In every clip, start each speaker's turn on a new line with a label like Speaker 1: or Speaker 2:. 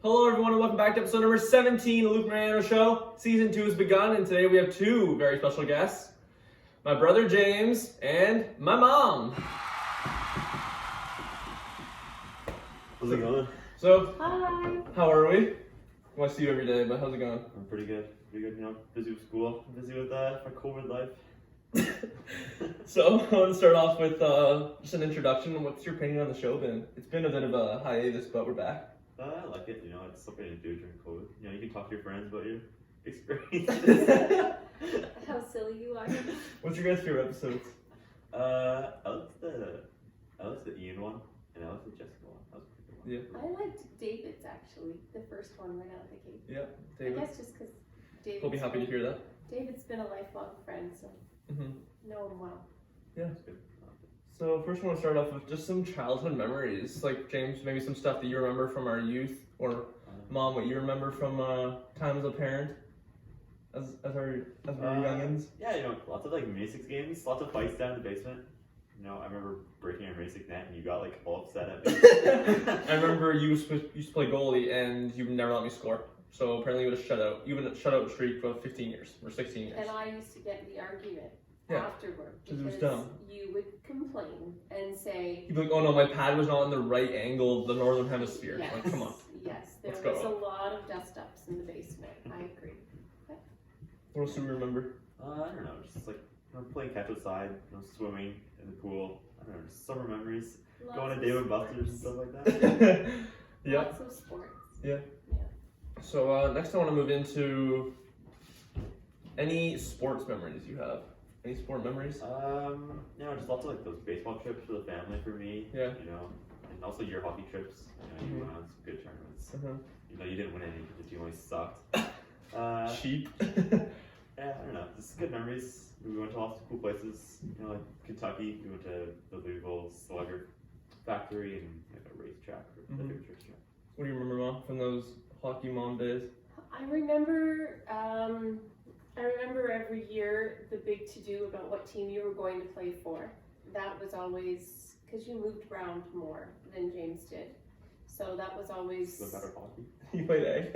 Speaker 1: Hello everyone and welcome back to episode number 17 of Luke Mariano Show. Season 2 has begun and today we have two very special guests. My brother James and my mom.
Speaker 2: How's it going?
Speaker 1: So,
Speaker 3: Hi.
Speaker 1: how are we? I see you every day, but how's it going?
Speaker 2: I'm pretty good. Busy with school, busy with my COVID life.
Speaker 1: So, I want to start off with just an introduction. What's your opinion on the show been? It's been a bit of a hiatus, but we're back.
Speaker 2: I like it, it's something to do during COVID. You can talk to your friends about your experiences.
Speaker 3: How silly you are.
Speaker 1: What's your guys' favorite episodes?
Speaker 2: I liked the Ian one, and I liked the Jessica one. That was a pretty good one.
Speaker 1: Yeah.
Speaker 3: I liked David's actually, the first one right out of the gate.
Speaker 1: Yeah,
Speaker 3: I
Speaker 1: David.
Speaker 3: guess just because
Speaker 1: We'll be happy to hear that.
Speaker 3: David's been a lifelong friend, so know him well.
Speaker 1: Yeah.
Speaker 2: That's good.
Speaker 1: So first I want to start off with just some childhood memories. Like James, maybe some stuff that you remember from our youth, or Mom, what you remember from time as a parent, as our youngins.
Speaker 2: Yeah, lots of Matrix games, lots of fights down in the basement. I remember breaking a Matrix net and you got all upset at me.
Speaker 1: I remember you used to play goalie and you never let me score. So apparently you had a shutout streak for 15 years or 16 years.
Speaker 3: And I used to get in the argument afterward
Speaker 1: Because it was
Speaker 3: because
Speaker 1: dumb.
Speaker 3: you would complain and say,
Speaker 1: You'd be like, oh no, my pad was not in the right angle of the northern hemisphere.
Speaker 3: yes,
Speaker 1: Like, come on.
Speaker 3: yes, there
Speaker 1: Let's
Speaker 3: was
Speaker 1: go.
Speaker 3: a lot of dust ups in the basement. I agree.
Speaker 1: What else do we remember?
Speaker 2: I don't know, just playing catch outside, swimming in the pool. I don't know, just summer memories.
Speaker 3: Lots
Speaker 2: Going to
Speaker 3: of
Speaker 2: David
Speaker 3: sports.
Speaker 2: Buster's and stuff like that.
Speaker 1: Yeah.
Speaker 3: Lots of sports.
Speaker 1: Yeah.
Speaker 3: Yeah.
Speaker 1: So next I want to move into any sports memories you have. Any sport memories?
Speaker 2: Just lots of those baseball trips for the family for me.
Speaker 1: Yeah.
Speaker 2: And also your hockey trips. You went on some good tournaments. You didn't win any because the team always sucked.
Speaker 1: Cheap.
Speaker 2: Yeah, I don't know. Just good memories. We went to lots of cool places. Like Kentucky. We went to the Louisville Slugger factory and a racetrack or the big church track.
Speaker 1: What do you remember, Mom, from those hockey mom days?
Speaker 3: I remember every year the big to-do about what team you were going to play for. That was always, because you moved around more than James did. So that was always...
Speaker 2: The better hockey.
Speaker 1: You played A.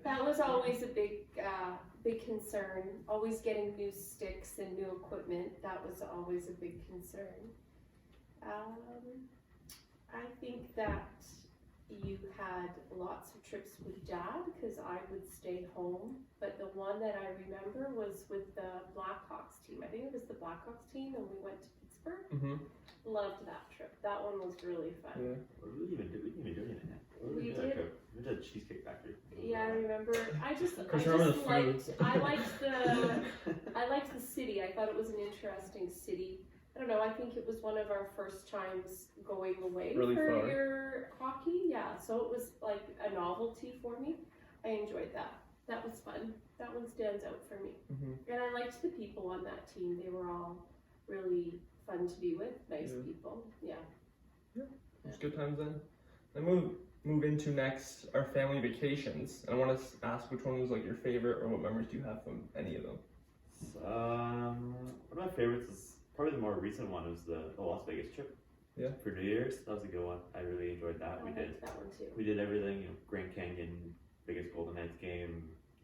Speaker 3: That was always a big concern. Always getting new sticks and new equipment. That was always a big concern. I think that you had lots of trips with Dad because I would stay home, but the one that I remember was with the Blackhawks team. I think it was the Blackhawks team, and we went to Pittsburgh. Loved that trip. That one was really fun.
Speaker 1: Yeah.
Speaker 2: What did we even do? We didn't even do anything.
Speaker 3: We
Speaker 2: did.
Speaker 3: did.
Speaker 2: We went to the Cheesecake Factory.
Speaker 3: Yeah, I remember. I just
Speaker 1: remember the
Speaker 3: liked. I liked the city. I thought it was an interesting city. I don't know, I think it was one of our first times going away
Speaker 1: Really
Speaker 3: for
Speaker 1: far.
Speaker 3: your hockey. Yeah, so it was like a novelty for me. I enjoyed that. That was fun. That one stands out for me. And I liked the people on that team. They were all really fun to be with. Nice people. Yeah.
Speaker 1: It was good times then. Then move into next our family vacations. And I want to ask which one was your favorite, or what memories do you have from any of them?
Speaker 2: One of my favorites is probably the more recent one was the Las Vegas trip.
Speaker 1: Yeah.
Speaker 2: For New Year's, that was a good one. I really enjoyed that.
Speaker 3: I liked that one too.
Speaker 2: We did everything. Grand Canyon, Vegas Golden Knights game,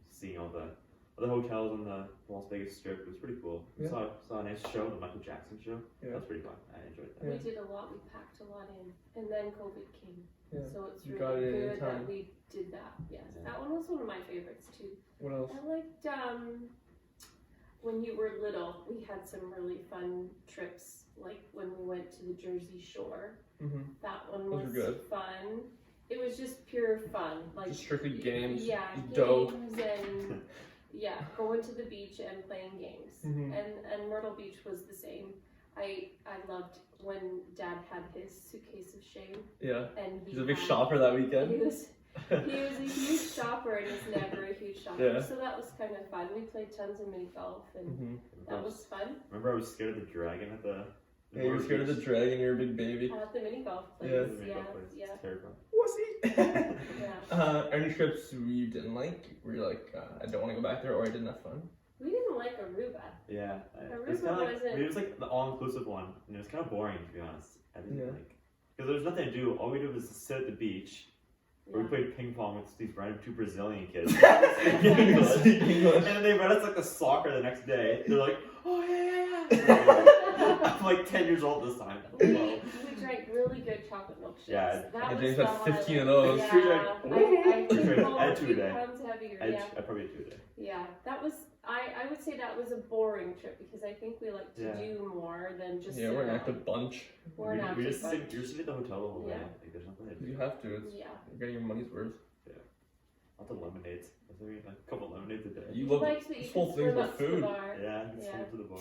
Speaker 2: seeing all the hotels on the Las Vegas Strip. It was pretty cool. We
Speaker 1: Yeah.
Speaker 2: saw a nice show, the Michael Jackson show.
Speaker 1: Yeah.
Speaker 2: That was pretty fun. I enjoyed that.
Speaker 1: Yeah.
Speaker 3: We did a lot. We packed a lot in, and then COVID came.
Speaker 1: Yeah.
Speaker 3: So it's
Speaker 1: You got
Speaker 3: really
Speaker 1: it in
Speaker 3: good
Speaker 1: time.
Speaker 3: that we did that. Yes,
Speaker 2: Yeah.
Speaker 3: that one was one of my favorites too.
Speaker 1: What else?
Speaker 3: I liked when you were little, we had some really fun trips, like when we went to the Jersey Shore. That one
Speaker 1: Those
Speaker 3: was
Speaker 1: were good.
Speaker 3: fun. It was just pure fun, like
Speaker 1: Just strictly games.
Speaker 3: Yeah,
Speaker 1: just
Speaker 3: games
Speaker 1: dope.
Speaker 3: and going to the beach and playing games. And Myrtle Beach was the same. I loved when Dad had his suitcase of shame.
Speaker 1: Yeah.
Speaker 3: And
Speaker 1: He's a big shopper that weekend.
Speaker 3: He was a huge shopper, and he's never a huge shopper.
Speaker 1: Yeah.
Speaker 3: So that was kind of fun. We played tons of mini golf, and that was fun.
Speaker 2: Remember I was scared of the dragon at the
Speaker 1: Yeah, you were scared of the dragon, you're a big baby.
Speaker 3: At the mini golf place.
Speaker 1: Yeah.
Speaker 2: The mini golf place.
Speaker 3: Yeah.
Speaker 2: It's terrifying.
Speaker 1: Wussy!
Speaker 3: Yeah.
Speaker 1: Any trips you didn't like? Were you like, I don't want to go back there, or I didn't have fun?
Speaker 3: We didn't like Aruba.
Speaker 2: Yeah.
Speaker 3: Aruba
Speaker 2: It was kind of
Speaker 3: wasn't-
Speaker 2: it was the all-inclusive one, and it was kind of boring to be honest. I didn't
Speaker 1: Yeah.
Speaker 2: because there was nothing to do. All we did was sit at the beach, Where we
Speaker 3: Yeah.
Speaker 2: played ping pong with these random 2 Brazilian kids.
Speaker 1: Speak English.
Speaker 2: And then they read us like the soccer the next day. They're like, oh yeah. I'm like 10 years old this time. Whoa.
Speaker 3: We drank really good chocolate milkshakes.
Speaker 2: Yeah,
Speaker 3: that
Speaker 1: and
Speaker 3: was
Speaker 1: James
Speaker 3: the
Speaker 1: had 15
Speaker 3: highlight.
Speaker 1: of those.
Speaker 3: Yeah,
Speaker 2: Sure, like,
Speaker 3: I took
Speaker 2: Sure,
Speaker 3: home
Speaker 2: I had
Speaker 3: a
Speaker 2: 2
Speaker 3: few
Speaker 2: today.
Speaker 3: pounds heavier.
Speaker 2: I
Speaker 3: Yeah,
Speaker 2: probably had 2 a day.
Speaker 3: yeah. That was. I would say that was a boring trip because I think we like to
Speaker 2: Yeah.
Speaker 3: do more than just.
Speaker 1: Yeah,
Speaker 3: sit
Speaker 1: we're an
Speaker 3: around.
Speaker 1: active bunch.
Speaker 3: We're an
Speaker 2: We
Speaker 3: active
Speaker 2: just
Speaker 3: bunch.
Speaker 2: you're sitting at the hotel the whole day.
Speaker 3: Yeah.
Speaker 2: Like, there's nothing to do.
Speaker 1: You have to. It's
Speaker 3: Yeah.
Speaker 1: you're getting your money's worth.
Speaker 2: Lots of lemonades. I mean, like a couple lemonades a day.
Speaker 1: You
Speaker 3: You
Speaker 1: love
Speaker 3: liked that you
Speaker 1: this whole
Speaker 3: could
Speaker 1: thing's
Speaker 3: swim
Speaker 1: about
Speaker 3: up to the
Speaker 1: food.
Speaker 3: bar.
Speaker 2: Yeah, it's
Speaker 3: Yeah.
Speaker 2: to the bar.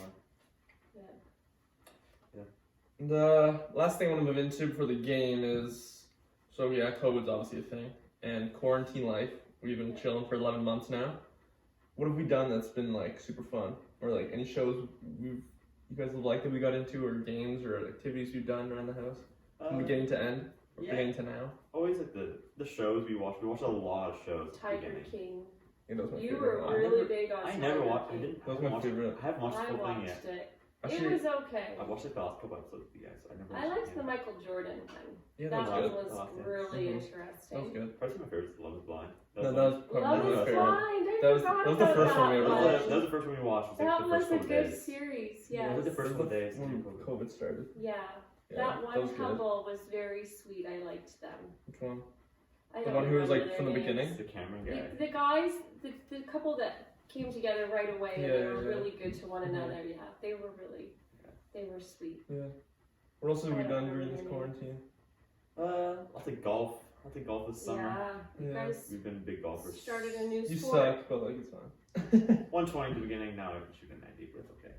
Speaker 1: The last thing I want to move into before the game is, so yeah, COVID's obviously a thing, and quarantine life. We've been chilling for 11 months now. What have we done that's been like super fun, or like any shows you guys have liked that we got into, or games or activities we've done around the house from beginning to end, or
Speaker 2: yeah.
Speaker 1: beginning to now?
Speaker 2: Always like the shows we watch. We watched a lot of shows. At the
Speaker 3: Tiger
Speaker 2: beginning.
Speaker 3: King.
Speaker 1: Yeah, that was my
Speaker 3: You
Speaker 1: favorite
Speaker 3: were
Speaker 1: one.
Speaker 3: really big on
Speaker 2: I
Speaker 3: Tiger
Speaker 2: never watched. I
Speaker 3: King.
Speaker 2: didn't.
Speaker 1: That was
Speaker 2: I
Speaker 1: my
Speaker 2: haven't
Speaker 1: favorite.
Speaker 2: watched. I haven't watched the
Speaker 3: I
Speaker 2: whole thing
Speaker 3: watched
Speaker 2: yet.
Speaker 3: it.
Speaker 1: Actually,
Speaker 3: It was okay.
Speaker 2: I watched like the last couple episodes with you guys. I never.
Speaker 3: I
Speaker 2: watched
Speaker 3: liked
Speaker 2: it
Speaker 3: the
Speaker 2: yet.
Speaker 3: Michael Jordan one.
Speaker 1: yeah,
Speaker 3: That
Speaker 1: that was
Speaker 3: one
Speaker 1: good.
Speaker 3: was
Speaker 2: Last one.
Speaker 3: really
Speaker 1: Mhm.
Speaker 3: interesting.
Speaker 1: That was good.
Speaker 2: Probably my favorite is Love Is Blind.
Speaker 1: No, that was probably
Speaker 3: Love
Speaker 1: my
Speaker 3: is
Speaker 1: favorite.
Speaker 3: Blind. I
Speaker 1: That was-
Speaker 3: forgot
Speaker 1: that was the
Speaker 3: about
Speaker 1: first one we
Speaker 3: that
Speaker 1: ever
Speaker 3: one.
Speaker 1: watched.
Speaker 2: That was the first one we watched. Was, like,
Speaker 3: That
Speaker 2: the
Speaker 3: was
Speaker 2: first
Speaker 3: a
Speaker 2: couple
Speaker 3: good
Speaker 2: days.
Speaker 3: series.
Speaker 2: Yeah,
Speaker 3: Yes.
Speaker 2: it was the first
Speaker 1: That was
Speaker 2: couple days.
Speaker 1: when COVID started.
Speaker 3: Yeah.
Speaker 1: Yeah,
Speaker 3: That one
Speaker 1: was good.
Speaker 3: couple was very sweet. I liked them.
Speaker 1: Which one?
Speaker 3: I
Speaker 1: The
Speaker 3: don't
Speaker 1: one who was
Speaker 3: remember
Speaker 1: like from the
Speaker 3: their
Speaker 1: beginning.
Speaker 3: names.
Speaker 2: The Cameron guy.
Speaker 3: The guys, the couple that came together right away, and
Speaker 1: Yeah,
Speaker 3: they were
Speaker 1: yeah.
Speaker 3: really good to one
Speaker 1: Mhm.
Speaker 3: another. Yeah, they were really, they were sweet.
Speaker 1: Yeah. What else have we
Speaker 3: I don't
Speaker 1: done
Speaker 3: remember
Speaker 1: during this
Speaker 3: their
Speaker 1: quarantine?
Speaker 2: I'll take golf. I'll take golf this summer.
Speaker 3: Yeah, you
Speaker 1: Yeah.
Speaker 3: guys
Speaker 2: We've been big golfers.
Speaker 3: started a new
Speaker 1: You
Speaker 3: sport.
Speaker 1: suck, but like it's fine.
Speaker 2: 120 at the beginning. Now I can shoot a 90, but it's okay.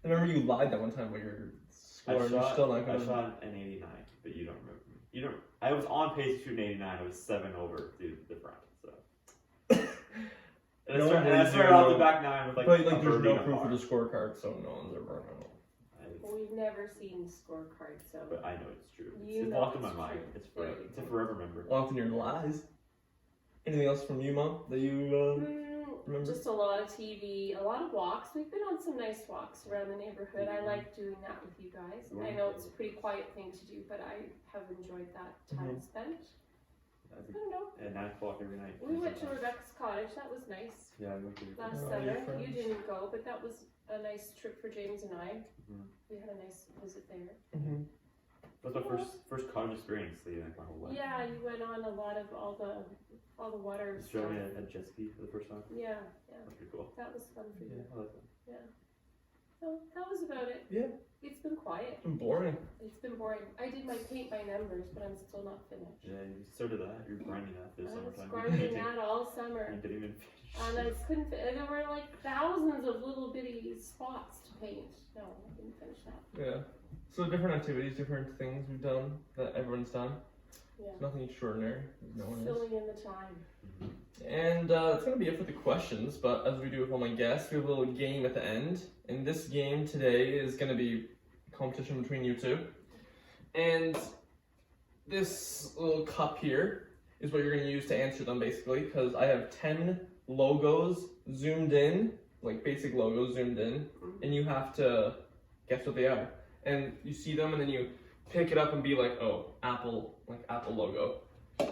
Speaker 1: I remember you lied that one time when you're scoring. You're still not
Speaker 2: I
Speaker 1: gonna.
Speaker 2: shot an 89, but you don't remember me. You don't. I was on pace to shoot an 89. I was 7 over the front. So. And
Speaker 1: No
Speaker 2: I
Speaker 1: one
Speaker 2: started
Speaker 1: believes you,
Speaker 2: off
Speaker 1: no.
Speaker 2: the back 9 with like.
Speaker 1: But
Speaker 2: a
Speaker 1: like, there's
Speaker 2: birdie
Speaker 1: no
Speaker 2: and a
Speaker 1: proof
Speaker 2: par.
Speaker 1: of the scorecard, so no one's ever gonna know.
Speaker 3: We've never seen scorecards, so
Speaker 2: But I know it's true.
Speaker 3: You
Speaker 2: It's
Speaker 3: know
Speaker 2: locked in my
Speaker 3: it's
Speaker 2: mind.
Speaker 3: true.
Speaker 2: It's
Speaker 3: There
Speaker 2: forever.
Speaker 3: you
Speaker 2: It's a
Speaker 3: go.
Speaker 2: forever memory.
Speaker 1: Often your lies. Anything else from you, Mom, that you remember?
Speaker 3: just a lot of TV, a lot of walks. We've been on some nice walks around the neighborhood. I like doing that with you guys. I know it's a pretty quiet thing to do, but I have enjoyed that time spent.
Speaker 2: I
Speaker 3: I
Speaker 2: think
Speaker 3: don't know.
Speaker 2: at 9 o'clock every night.
Speaker 3: We went to Rebecca's cottage. That was nice
Speaker 2: Yeah, we went to
Speaker 3: last
Speaker 1: Oh,
Speaker 3: summer.
Speaker 1: your friends.
Speaker 3: You didn't go, but that was a nice trip for James and I.
Speaker 2: Mhm.
Speaker 3: We had a nice visit there.
Speaker 1: Mm-hmm.
Speaker 2: That was my first cottage experience. Like my whole life.
Speaker 3: Yeah, you went on a lot of all the water
Speaker 2: Just
Speaker 3: stuff.
Speaker 2: showed me a jet ski for the first time.
Speaker 3: Yeah,
Speaker 2: That's pretty cool.
Speaker 3: that was fun for you.
Speaker 2: I like that.
Speaker 3: So that was about it.
Speaker 1: Yeah.
Speaker 3: It's been quiet.
Speaker 1: It's been boring.
Speaker 3: It's been boring. I did my paint by numbers, but I'm still not finished.
Speaker 2: Yeah, you started that. You're grinding that this
Speaker 3: I was
Speaker 2: summertime.
Speaker 3: grinding that all summer,
Speaker 2: You didn't even finish.
Speaker 3: and I couldn't. And there were like thousands of little bitty spots to paint. No, I didn't finish that.
Speaker 1: Yeah. So different activities, different things we've done that everyone's done.
Speaker 3: Yeah,
Speaker 1: Nothing extraordinary. No one is.
Speaker 3: filling in the time.
Speaker 1: And that's going to be it for the questions, but as we do with all my guests, we have a little game at the end. And this game today is going to be a competition between you two. And this little cup here is what you're going to use to answer them, basically, because I have 10 logos zoomed in, like basic logos zoomed in, and you have to guess what they are. And you see them, and then you pick it up and be like, oh, Apple, like Apple logo.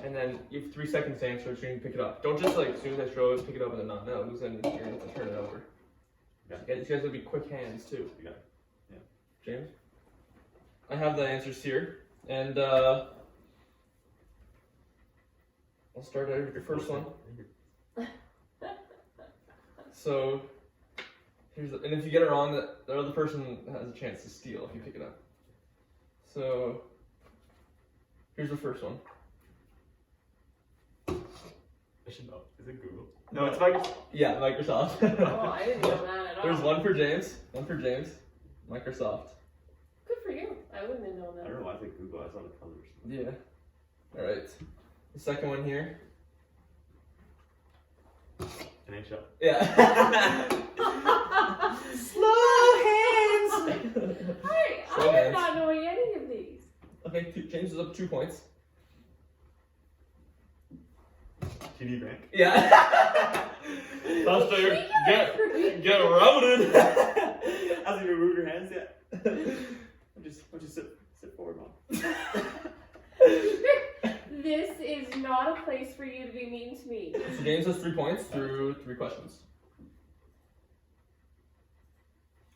Speaker 1: And then you have 3 seconds to answer, so you can pick it up. Don't just like, as soon as I show it, pick it up and then not know, because then you're going to have to turn it over.
Speaker 2: Yeah.
Speaker 1: You guys have to be quick hands, too.
Speaker 2: You got it.
Speaker 1: James? I have the answers here, and I'll start out with your first one. So, and if you get it wrong, the other person has a chance to steal if you pick it up. So, here's the first one.
Speaker 2: I should know. Is it Google? No, it's Microsoft.
Speaker 1: Yeah, Microsoft.
Speaker 3: Oh, I didn't know that at all.
Speaker 1: There's one for James. Microsoft.
Speaker 3: Good for you. I wouldn't have known
Speaker 2: I
Speaker 3: that.
Speaker 2: don't know why I think Google. I saw the colors.
Speaker 1: Yeah. Alright. The second one here.
Speaker 2: NHL.
Speaker 1: Yeah. Slow hands!
Speaker 3: I
Speaker 1: Slow
Speaker 3: am
Speaker 1: hands.
Speaker 3: not knowing any of these.
Speaker 1: Okay, James is up 2 points.
Speaker 2: TD Bank.
Speaker 1: Yeah. Buster, get routed.
Speaker 2: Hasn't even moved your hands yet. Just sit forward, Mom.
Speaker 3: This is not a place for you to be mean to me.
Speaker 1: So James has 3 points through 3 questions.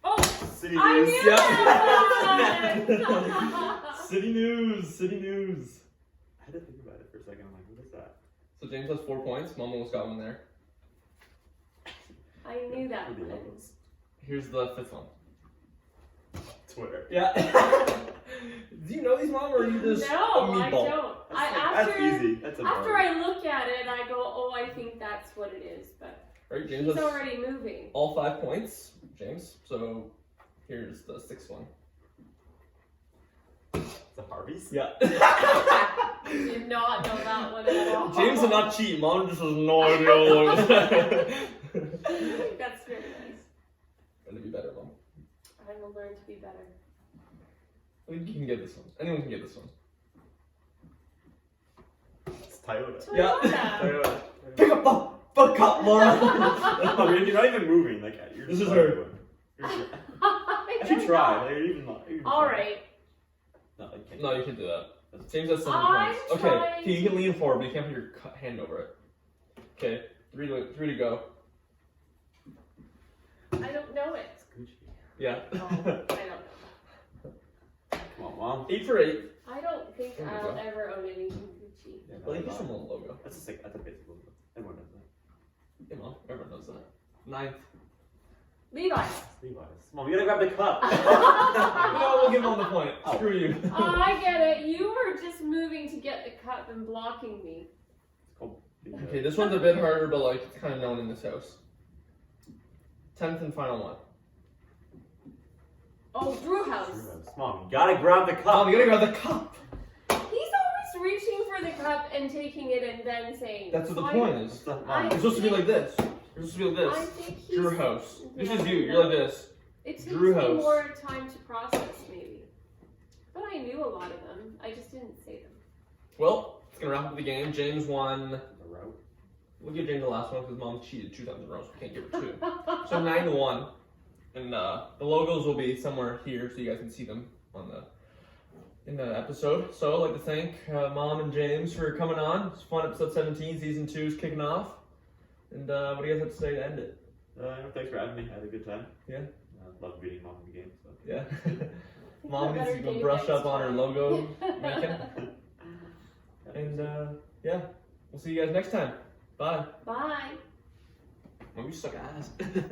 Speaker 3: Oh,
Speaker 2: City
Speaker 3: I
Speaker 2: news.
Speaker 3: knew that!
Speaker 2: City news. City news. I had to think about it for a second. I'm like, what is that?
Speaker 1: So James has 4 points. Mom almost got one there.
Speaker 3: I knew that
Speaker 2: For the
Speaker 3: one.
Speaker 2: locals.
Speaker 1: Here's the 5th one.
Speaker 2: Twitter.
Speaker 1: Yeah. Do you know these, Mom, or are you just
Speaker 3: No,
Speaker 1: a
Speaker 3: I
Speaker 1: meatball?
Speaker 3: don't.
Speaker 2: That's easy. That's a
Speaker 3: After I look at it, I go, oh, I think that's what it is. But
Speaker 1: Right, James
Speaker 3: he's
Speaker 1: has
Speaker 3: already moving.
Speaker 1: all 5 points. James. So here's the 6th one.
Speaker 2: It's a Harvey's?
Speaker 1: Yeah.
Speaker 3: Did not know that one at all.
Speaker 1: James did not cheat. Mom just has no idea what it was.
Speaker 3: That's very nice.
Speaker 1: Gonna be better, Mom.
Speaker 3: I will learn to be better.
Speaker 1: I think you can get this one. Anyone can get this one.
Speaker 2: It's Toyota.
Speaker 1: Yeah.
Speaker 2: Toyota.
Speaker 1: Pick up the cup, Laura.
Speaker 2: No, you're not even moving. Like you're
Speaker 1: This is
Speaker 2: just
Speaker 1: her.
Speaker 2: If you try, like, you're even not.
Speaker 3: All right.
Speaker 2: No, you can't.
Speaker 1: No, you can do that. James has 7
Speaker 3: I'm
Speaker 1: points.
Speaker 3: trying
Speaker 1: Okay, you can lean forward, but you can't put your hand over it. Okay, 3 to go.
Speaker 3: I don't know it.
Speaker 2: It's Gucci.
Speaker 1: Yeah.
Speaker 3: Oh, I don't know.
Speaker 2: Come on, Mom.
Speaker 1: 8 for 8.
Speaker 3: I don't think
Speaker 1: There we
Speaker 3: I'll
Speaker 1: go.
Speaker 3: ever own anything Gucci.
Speaker 2: Yeah,
Speaker 1: Well, you
Speaker 2: no,
Speaker 1: can some logo.
Speaker 2: That's just like that's a basic logo. Everyone knows that.
Speaker 1: Yeah, Mom. Everyone knows that. 9th.
Speaker 3: Levi's.
Speaker 2: Levi's. Mom, you gotta grab the cup.
Speaker 1: No, we'll give Mom the point.
Speaker 2: Oh.
Speaker 1: Screw you.
Speaker 3: Oh, I get it. You were just moving to get the cup and blocking me.
Speaker 2: It's called the,
Speaker 1: Okay, this one's a bit harder, but like it's kind of known in this house. 10th and final one.
Speaker 3: Oh, Drew House.
Speaker 2: Mom, you gotta grab the cup.
Speaker 1: Mom, you gotta grab the cup.
Speaker 3: He's always reaching for the cup and taking it and then saying.
Speaker 1: That's what the
Speaker 3: "Why-"
Speaker 1: point is.
Speaker 3: I-
Speaker 1: You're supposed to be like this. You're supposed to be like
Speaker 3: I
Speaker 1: this.
Speaker 3: think he's.
Speaker 1: Drew House. This
Speaker 3: Yeah,
Speaker 1: is you. You're like this.
Speaker 3: It takes
Speaker 1: Drew
Speaker 3: me
Speaker 1: House.
Speaker 3: more time to process, maybe. But I knew a lot of them. I just didn't say them.
Speaker 1: Well, it's gonna wrap up the game. James won.
Speaker 2: The route.
Speaker 1: We'll give James the last one because Mom cheated 2 times in a row, so we can't give her 2. So 9-1, and the logos will be somewhere here, so you guys can see them on in the episode. So I'd like to thank Mom and James for coming on. It's fun. Episode 17, season 2 is kicking off. And what do you guys have to say to end it?
Speaker 2: Thanks for having me. I had a good time.
Speaker 1: Yeah.
Speaker 2: Love beating Mom in the game. So.
Speaker 1: Yeah.
Speaker 3: Think
Speaker 1: Mom
Speaker 3: I
Speaker 1: needs
Speaker 3: better
Speaker 1: to go
Speaker 3: game
Speaker 1: brush
Speaker 3: next
Speaker 1: up on her
Speaker 3: time.
Speaker 1: logo making. And yeah, we'll see you guys next time. Bye.
Speaker 3: Bye.
Speaker 1: Mom, you suck ass.